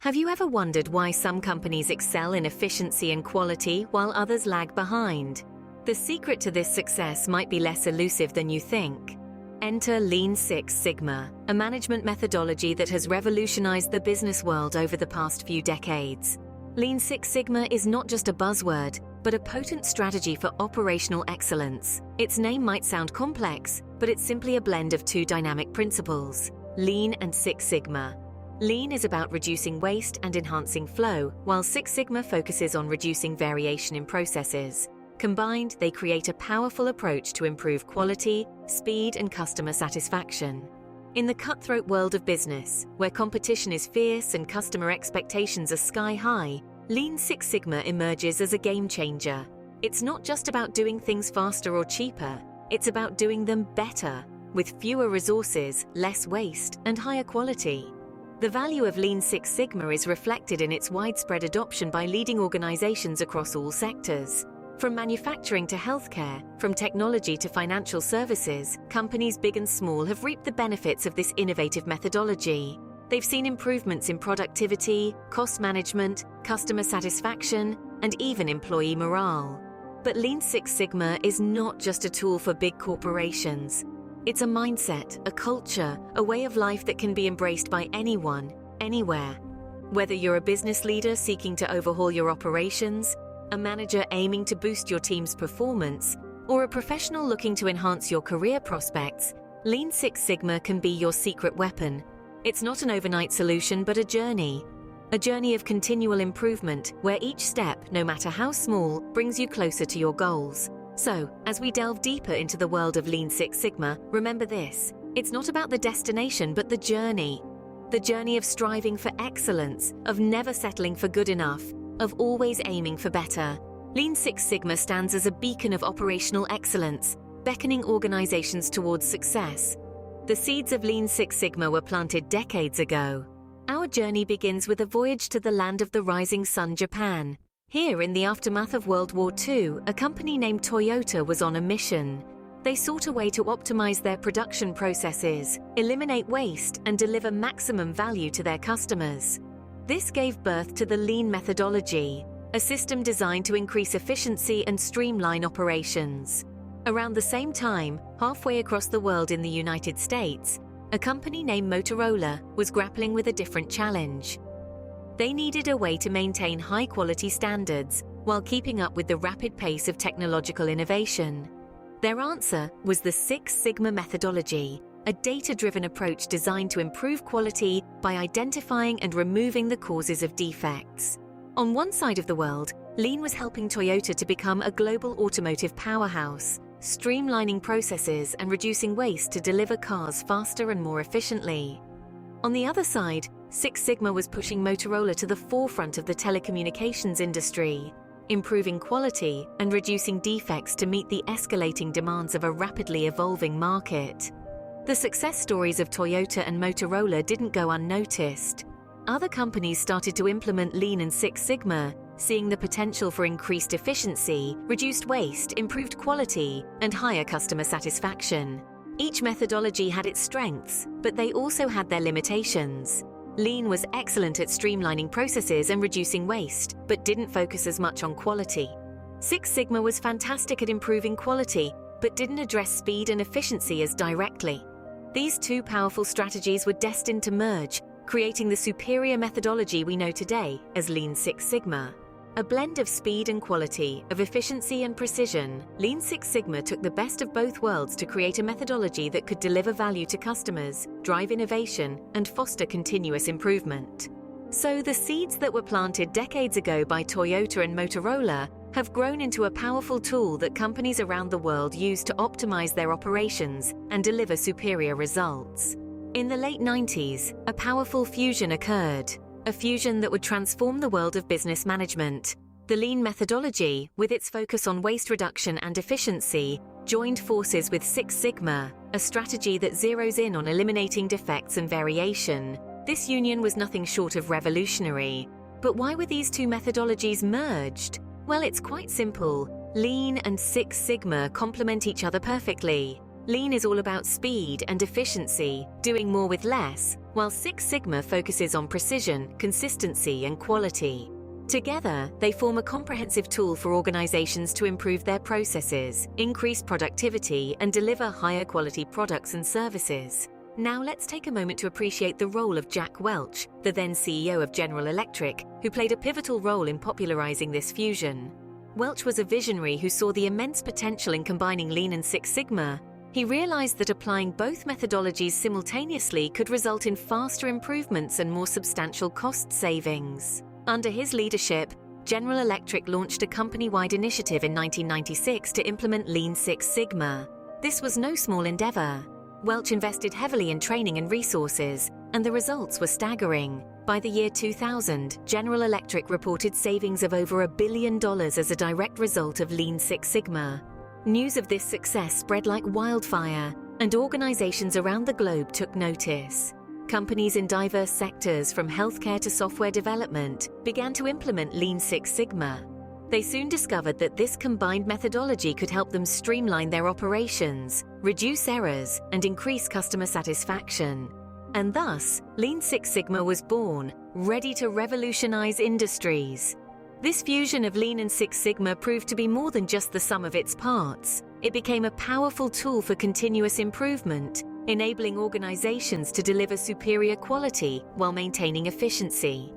Have you ever wondered why some companies excel in efficiency and quality while others lag behind? The secret to this success might be less elusive than you think. Enter Lean Six Sigma, a management methodology that has revolutionized the business world over the past few decades. Lean Six Sigma is not just a buzzword, but a potent strategy for operational excellence. Its name might sound complex, but it's simply a blend of two dynamic principles: Lean and Six Sigma. Lean is about reducing waste and enhancing flow, while Six Sigma focuses on reducing variation in processes. Combined, they create a powerful approach to improve quality, speed, and customer satisfaction. In the cutthroat world of business, where competition is fierce and customer expectations are sky high, Lean Six Sigma emerges as a game changer. It's not just about doing things faster or cheaper, it's about doing them better, with fewer resources, less waste, and higher quality. The value of Lean Six Sigma is reflected in its widespread adoption by leading organizations across all sectors. From manufacturing to healthcare, from technology to financial services, companies big and small have reaped the benefits of this innovative methodology. They've seen improvements in productivity, cost management, customer satisfaction, and even employee morale. But Lean Six Sigma is not just a tool for big corporations. It's a mindset, a culture, a way of life that can be embraced by anyone, anywhere. Whether you're a business leader seeking to overhaul your operations, a manager aiming to boost your team's performance, or a professional looking to enhance your career prospects, Lean Six Sigma can be your secret weapon. It's not an overnight solution, but a journey of continual improvement where each step, no matter how small, brings you closer to your goals. So, as we delve deeper into the world of Lean Six Sigma, remember this: it's not about the destination, but the journey. The journey of striving for excellence, of never settling for good enough, of always aiming for better. Lean Six Sigma stands as a beacon of operational excellence, beckoning organizations towards success. The seeds of Lean Six Sigma were planted decades ago. Our journey begins with a voyage to the land of the rising sun, Japan. Here, in the aftermath of World War II, a company named Toyota was on a mission. They sought a way to optimize their production processes, eliminate waste, and deliver maximum value to their customers. This gave birth to the Lean methodology, a system designed to increase efficiency and streamline operations. Around the same time, halfway across the world in the United States, a company named Motorola was grappling with a different challenge. They needed a way to maintain high-quality standards while keeping up with the rapid pace of technological innovation. Their answer was the Six Sigma methodology, a data-driven approach designed to improve quality by identifying and removing the causes of defects. On one side of the world, Lean was helping Toyota to become a global automotive powerhouse, streamlining processes and reducing waste to deliver cars faster and more efficiently. On the other side, Six Sigma was pushing Motorola to the forefront of the telecommunications industry, improving quality and reducing defects to meet the escalating demands of a rapidly evolving market. The success stories of Toyota and Motorola didn't go unnoticed. Other companies started to implement Lean and Six Sigma, seeing the potential for increased efficiency, reduced waste, improved quality, and higher customer satisfaction. Each methodology had its strengths, but they also had their limitations. Lean was excellent at streamlining processes and reducing waste, but didn't focus as much on quality. Six Sigma was fantastic at improving quality, but didn't address speed and efficiency as directly. These two powerful strategies were destined to merge, creating the superior methodology we know today as Lean Six Sigma. A blend of speed and quality, of efficiency and precision, Lean Six Sigma took the best of both worlds to create a methodology that could deliver value to customers, drive innovation, and foster continuous improvement. So the seeds that were planted decades ago by Toyota and Motorola have grown into a powerful tool that companies around the world use to optimize their operations and deliver superior results. In the late 90s, a powerful fusion occurred. A fusion that would transform the world of business management. The Lean methodology, with its focus on waste reduction and efficiency, joined forces with Six Sigma, a strategy that zeroes in on eliminating defects and variation. This union was nothing short of revolutionary. But why were these two methodologies merged? Well, it's quite simple. Lean and Six Sigma complement each other perfectly. Lean is all about speed and efficiency, doing more with less, while Six Sigma focuses on precision, consistency, and quality. Together, they form a comprehensive tool for organizations to improve their processes, increase productivity, and deliver higher quality products and services. Now let's take a moment to appreciate the role of Jack Welch, the then CEO of General Electric, who played a pivotal role in popularizing this fusion. Welch was a visionary who saw the immense potential in combining Lean and Six Sigma. He realized that applying both methodologies simultaneously could result in faster improvements and more substantial cost savings. Under his leadership, General Electric launched a company-wide initiative in 1996 to implement Lean Six Sigma. This was no small endeavor. Welch invested heavily in training and resources, and the results were staggering. By the year 2000, General Electric reported savings of over $1 billion as a direct result of Lean Six Sigma. News of this success spread like wildfire, and organizations around the globe took notice. Companies in diverse sectors, from healthcare to software development, began to implement Lean Six Sigma. They soon discovered that this combined methodology could help them streamline their operations, reduce errors, and increase customer satisfaction. And thus, Lean Six Sigma was born, ready to revolutionize industries. This fusion of Lean and Six Sigma proved to be more than just the sum of its parts. It became a powerful tool for continuous improvement, enabling organizations to deliver superior quality while maintaining efficiency.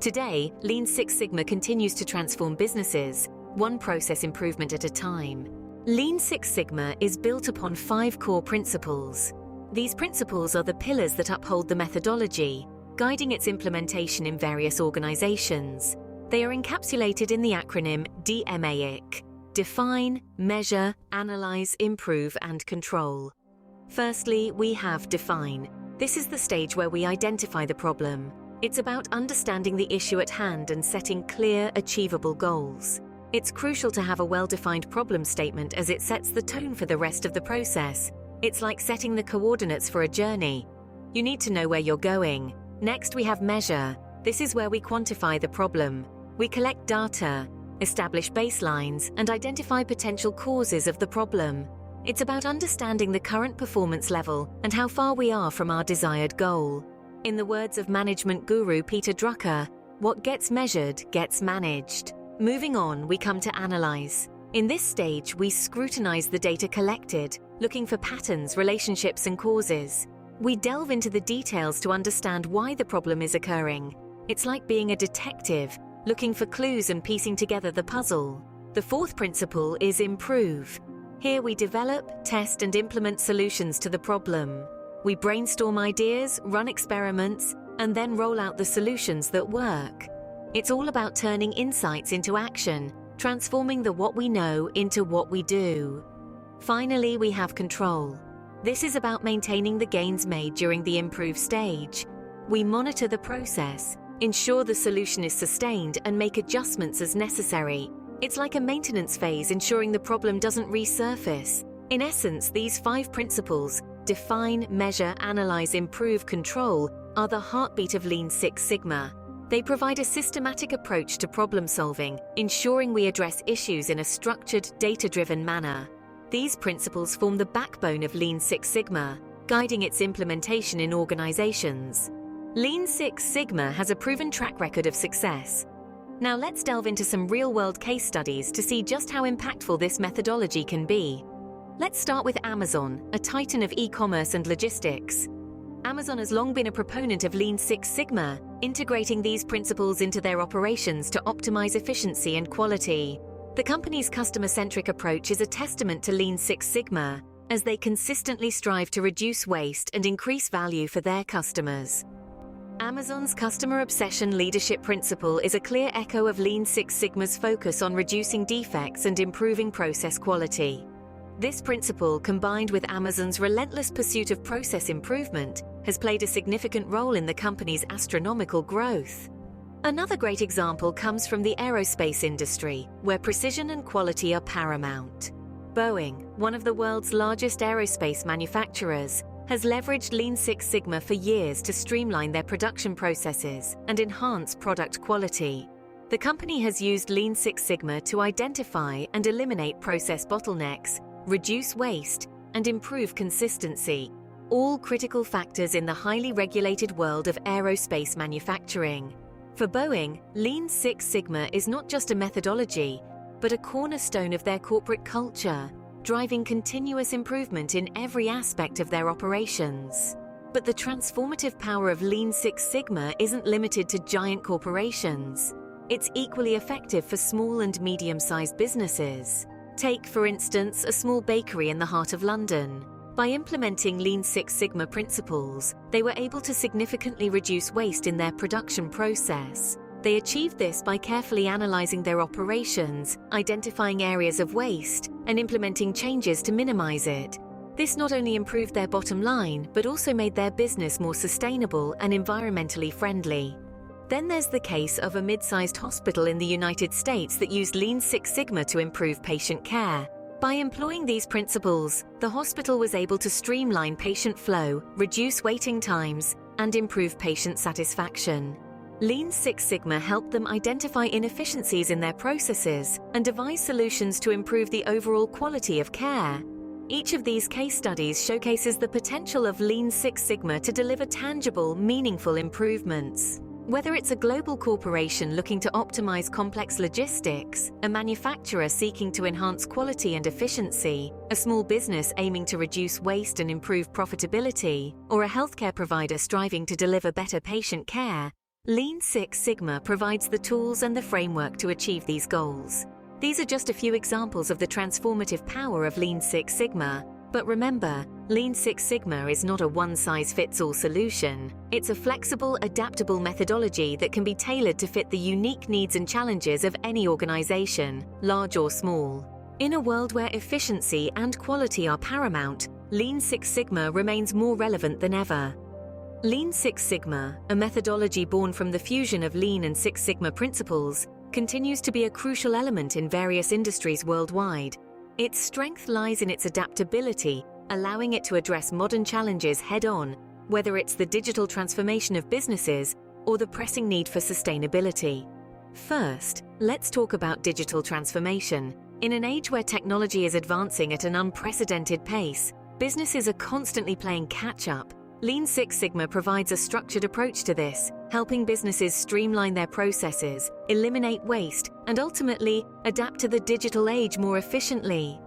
Today, Lean Six Sigma continues to transform businesses, one process improvement at a time. Lean Six Sigma is built upon 5 core principles. These principles are the pillars that uphold the methodology, guiding its implementation in various organizations. They are encapsulated in the acronym DMAIC: Define, Measure, Analyze, Improve, and Control. Firstly, we have Define. This is the stage where we identify the problem. It's about understanding the issue at hand and setting clear, achievable goals. It's crucial to have a well-defined problem statement as it sets the tone for the rest of the process. It's like setting the coordinates for a journey. You need to know where you're going. Next, we have Measure. This is where we quantify the problem. We collect data, establish baselines, and identify potential causes of the problem. It's about understanding the current performance level and how far we are from our desired goal. In the words of management guru Peter Drucker, what gets measured gets managed. Moving on, we come to Analyze. In this stage, we scrutinize the data collected, looking for patterns, relationships, and causes. We delve into the details to understand why the problem is occurring. It's like being a detective, looking for clues and piecing together the puzzle. The 4th principle is Improve. Here we develop, test, and implement solutions to the problem. We brainstorm ideas, run experiments, and then roll out the solutions that work. It's all about turning insights into action, transforming the what we know into what we do. Finally, we have Control. This is about maintaining the gains made during the improve stage. We monitor the process, ensure the solution is sustained, and make adjustments as necessary. It's like a maintenance phase, ensuring the problem doesn't resurface. In essence, these 5 principles, Define, Measure, Analyze, Improve, Control, are the heartbeat of Lean Six Sigma. They provide a systematic approach to problem solving, ensuring we address issues in a structured, data-driven manner. These principles form the backbone of Lean Six Sigma, guiding its implementation in organizations. Lean Six Sigma has a proven track record of success. Now let's delve into some real-world case studies to see just how impactful this methodology can be. Let's start with Amazon, a titan of e-commerce and logistics. Amazon has long been a proponent of Lean Six Sigma, integrating these principles into their operations to optimize efficiency and quality. The company's customer-centric approach is a testament to Lean Six Sigma, as they consistently strive to reduce waste and increase value for their customers. Amazon's customer obsession leadership principle is a clear echo of Lean Six Sigma's focus on reducing defects and improving process quality. This principle, combined with Amazon's relentless pursuit of process improvement, has played a significant role in the company's astronomical growth. Another great example comes from the aerospace industry, where precision and quality are paramount. Boeing, one of the world's largest aerospace manufacturers, has leveraged Lean Six Sigma for years to streamline their production processes and enhance product quality. The company has used Lean Six Sigma to identify and eliminate process bottlenecks, reduce waste, and improve consistency. all critical factors in the highly regulated world of aerospace manufacturing. For Boeing, Lean Six Sigma is not just a methodology, but a cornerstone of their corporate culture, driving continuous improvement in every aspect of their operations. But the transformative power of Lean Six Sigma isn't limited to giant corporations. It's equally effective for small and medium-sized businesses. Take, for instance, a small bakery in the heart of London. By implementing Lean Six Sigma principles, they were able to significantly reduce waste in their production process. They achieved this by carefully analyzing their operations, identifying areas of waste, and implementing changes to minimize it. This not only improved their bottom line, but also made their business more sustainable and environmentally friendly. Then there's the case of a mid-sized hospital in the United States that used Lean Six Sigma to improve patient care. By employing these principles, the hospital was able to streamline patient flow, reduce waiting times, and improve patient satisfaction. Lean Six Sigma helped them identify inefficiencies in their processes and devise solutions to improve the overall quality of care. Each of these case studies showcases the potential of Lean Six Sigma to deliver tangible, meaningful improvements. Whether it's a global corporation looking to optimize complex logistics, a manufacturer seeking to enhance quality and efficiency, a small business aiming to reduce waste and improve profitability, or a healthcare provider striving to deliver better patient care, Lean Six Sigma provides the tools and the framework to achieve these goals. These are just a few examples of the transformative power of Lean Six Sigma. But remember, Lean Six Sigma is not a one-size-fits-all solution. It's a flexible, adaptable methodology that can be tailored to fit the unique needs and challenges of any organization, large or small. In a world where efficiency and quality are paramount, Lean Six Sigma remains more relevant than ever. Lean Six Sigma, a methodology born from the fusion of Lean and Six Sigma principles, continues to be a crucial element in various industries worldwide. Its strength lies in its adaptability, allowing it to address modern challenges head-on, whether it's the digital transformation of businesses or the pressing need for sustainability. First, let's talk about digital transformation. In an age where technology is advancing at an unprecedented pace, businesses are constantly playing catch-up. Lean Six Sigma provides a structured approach to this, helping businesses streamline their processes, eliminate waste, and ultimately adapt to the digital age more efficiently.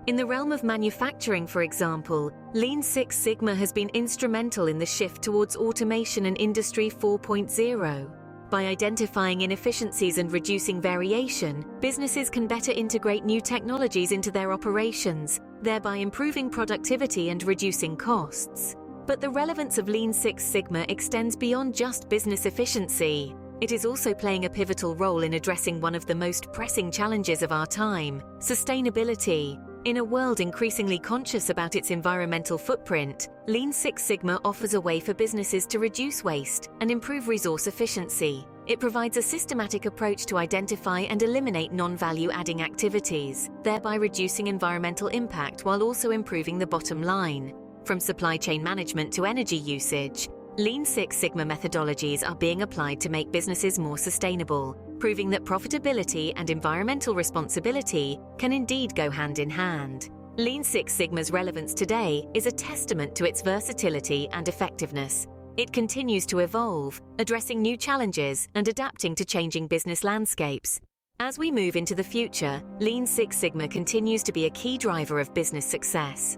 In the realm of manufacturing, for example, Lean Six Sigma has been instrumental in the shift towards automation and Industry 4.0. By identifying inefficiencies and reducing variation, businesses can better integrate new technologies into their operations, thereby improving productivity and reducing costs. But the relevance of Lean Six Sigma extends beyond just business efficiency. It is also playing a pivotal role in addressing one of the most pressing challenges of our time: sustainability. In a world increasingly conscious about its environmental footprint, Lean Six Sigma offers a way for businesses to reduce waste and improve resource efficiency. It provides a systematic approach to identify and eliminate non-value-adding activities, thereby reducing environmental impact while also improving the bottom line. From supply chain management to energy usage, Lean Six Sigma methodologies are being applied to make businesses more sustainable, proving that profitability and environmental responsibility can indeed go hand in hand. Lean Six Sigma's relevance today is a testament to its versatility and effectiveness. It continues to evolve, addressing new challenges and adapting to changing business landscapes. As we move into the future, Lean Six Sigma continues to be a key driver of business success.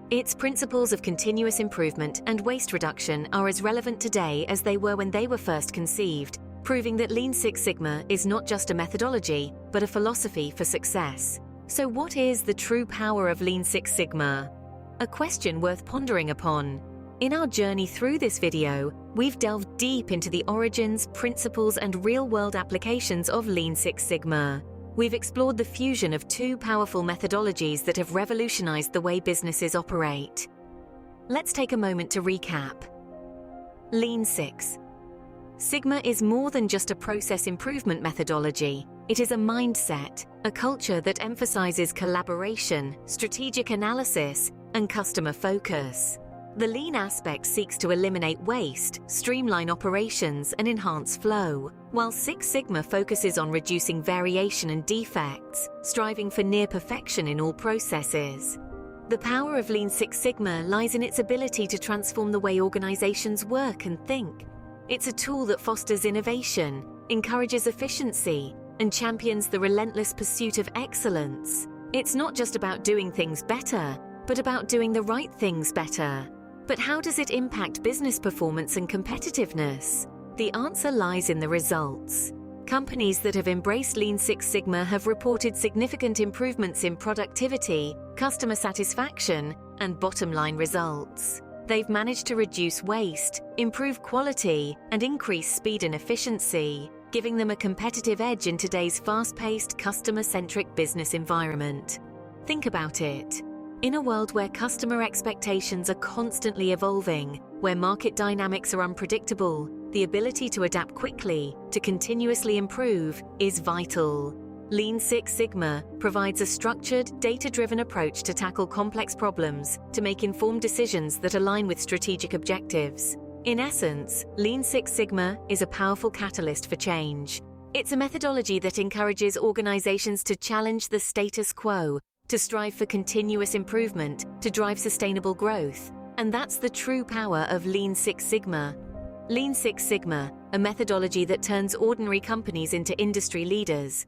Its principles of continuous improvement and waste reduction are as relevant today as they were when they were first conceived, proving that Lean Six Sigma is not just a methodology, but a philosophy for success. So what is the true power of Lean Six Sigma? A question worth pondering upon. In our journey through this video, we've delved deep into the origins, principles, and real-world applications of Lean Six Sigma. We've explored the fusion of two powerful methodologies that have revolutionized the way businesses operate. Let's take a moment to recap. Lean Six Sigma is more than just a process improvement methodology. It is a mindset, a culture that emphasizes collaboration, strategic analysis, and customer focus. The Lean aspect seeks to eliminate waste, streamline operations, and enhance flow, while Six Sigma focuses on reducing variation and defects, striving for near perfection in all processes. The power of Lean Six Sigma lies in its ability to transform the way organizations work and think. It's a tool that fosters innovation, encourages efficiency, and champions the relentless pursuit of excellence. It's not just about doing things better, but about doing the right things better. But how does it impact business performance and competitiveness? The answer lies in the results. Companies that have embraced Lean Six Sigma have reported significant improvements in productivity, customer satisfaction, and bottom-line results. They've managed to reduce waste, improve quality, and increase speed and efficiency, giving them a competitive edge in today's fast-paced, customer-centric business environment. Think about it. In a world where customer expectations are constantly evolving, where market dynamics are unpredictable, the ability to adapt quickly, to continuously improve, is vital. Lean Six Sigma provides a structured, data-driven approach to tackle complex problems, to make informed decisions that align with strategic objectives. In essence, Lean Six Sigma is a powerful catalyst for change. It's a methodology that encourages organizations to challenge the status quo, to strive for continuous improvement, to drive sustainable growth. And that's the true power of Lean Six Sigma. Lean Six Sigma, a methodology that turns ordinary companies into industry leaders.